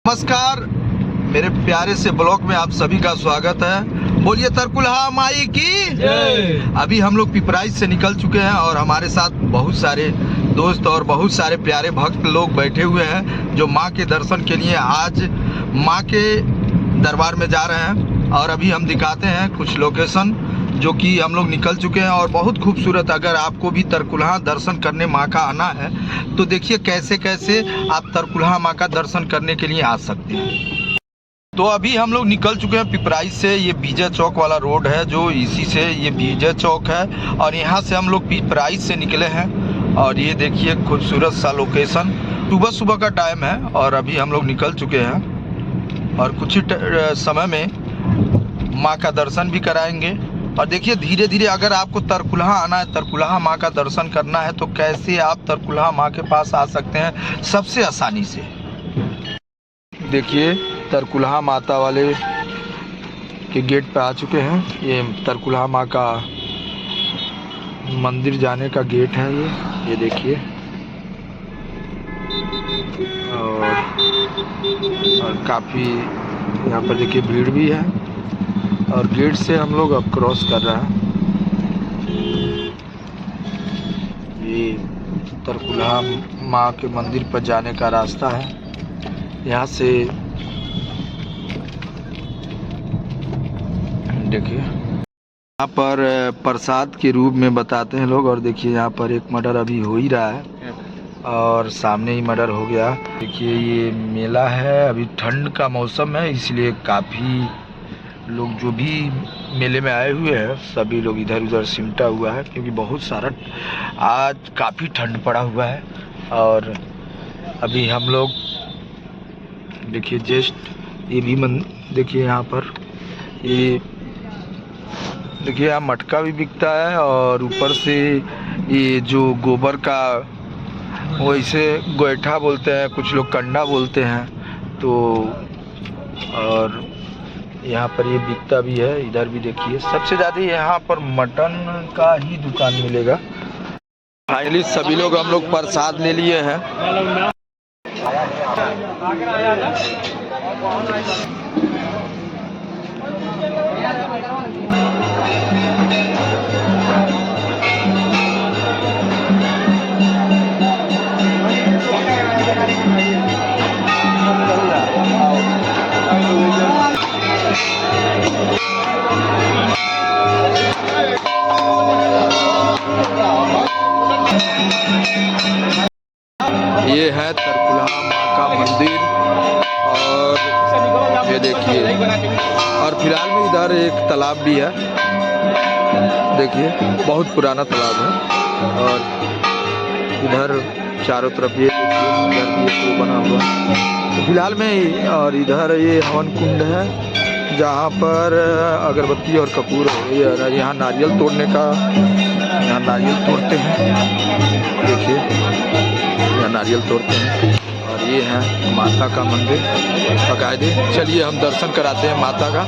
नमस्कार, मेरे प्यारे से ब्लॉग में आप सभी का स्वागत है। बोलिए तरकुलहा माई की जय। अभी हम लोग पिपराइच से निकल चुके हैं और हमारे साथ बहुत सारे दोस्त और बहुत सारे प्यारे भक्त लोग बैठे हुए हैं जो माँ के दर्शन के लिए आज माँ के दरबार में जा रहे हैं। और अभी हम दिखाते हैं कुछ लोकेशन जो कि हम लोग निकल चुके हैं और बहुत खूबसूरत। अगर आपको भी तरकुलहा दर्शन करने माँ का आना है तो देखिए कैसे कैसे आप तरकुलहा माँ का दर्शन करने के लिए आ सकते हैं। तो अभी हम लोग निकल चुके हैं पिपराइच से। ये विजय चौक वाला रोड है जो इसी से ये विजय चौक है और यहाँ से हम लोग पिपराइच से निकले हैं। और ये देखिए खूबसूरत सा लोकेशन। सुबह सुबह का टाइम है और अभी हम लोग निकल चुके हैं और कुछ ही समय में माँ का दर्शन भी कराएंगे। और देखिए धीरे धीरे अगर आपको तरकुलहा आना है, तरकुलहा माँ का दर्शन करना है तो कैसे आप तरकुलहा माँ के पास आ सकते हैं सबसे आसानी से। देखिए तरकुलहा माता वाले के गेट पे आ चुके हैं। ये तरकुलहा माँ का मंदिर जाने का गेट है। ये देखिए और काफ़ी यहाँ पर देखिए भीड़ भी है और गेट से हम लोग अब क्रॉस कर रहे हैं। ये तरकुलहा माँ के मंदिर पर जाने का रास्ता है। यहाँ से देखिए यहाँ पर प्रसाद के रूप में बताते हैं लोग। और देखिए यहाँ पर एक मर्डर अभी हो ही रहा है और सामने ही मर्डर हो गया। देखिए ये मेला है, अभी ठंड का मौसम है इसलिए काफ़ी लोग जो भी मेले में आए हुए हैं सभी लोग इधर उधर सिमटा हुआ है क्योंकि बहुत सारा आज काफ़ी ठंड पड़ा हुआ है। और अभी हम लोग देखिए जस्ट ये भी देखिए यहाँ पर ये देखिए यहाँ मटका भी बिकता है और ऊपर से ये जो गोबर का वो इसे गोईठा बोलते हैं, कुछ लोग कंडा बोलते हैं। तो और यहाँ पर ये बिकता भी है। इधर भी देखिए सबसे ज़्यादा यहाँ पर मटन का ही दुकान मिलेगा। फाइनली सभी लोग हम लोग प्रसाद ले लिए हैं। ये है तरकुलहा माँ का मंदिर और ये देखिए और फिलहाल में इधर एक तालाब भी है। देखिए बहुत पुराना तालाब है और इधर चारों तरफ ये देखिए इधर भी एक बना हुआ तो फिलहाल में। और इधर ये हवन कुंड है जहाँ पर अगरबत्ती और कपूर यहाँ नारियल तोड़ने का, यहाँ नारियल तोड़ते हैं। देखिए यहाँ नारियल तोड़ते हैं और ये है माता का मंदिर बाकायदे। चलिए हम दर्शन कराते हैं माता का।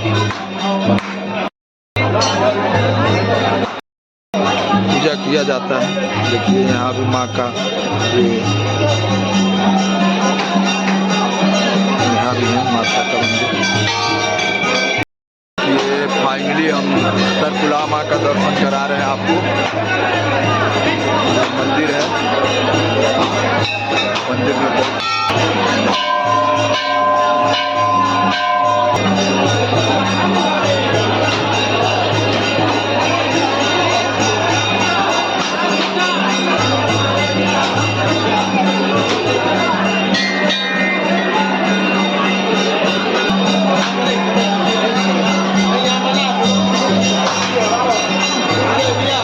पूजा किया जाता है। देखिए यहाँ भी माँ का यहाँ भी है माता का मंदिर। ये फाइनली हम तरकुलहा माँ का दर्शन करा रहे हैं आपको। मंदिर है, मंदिर में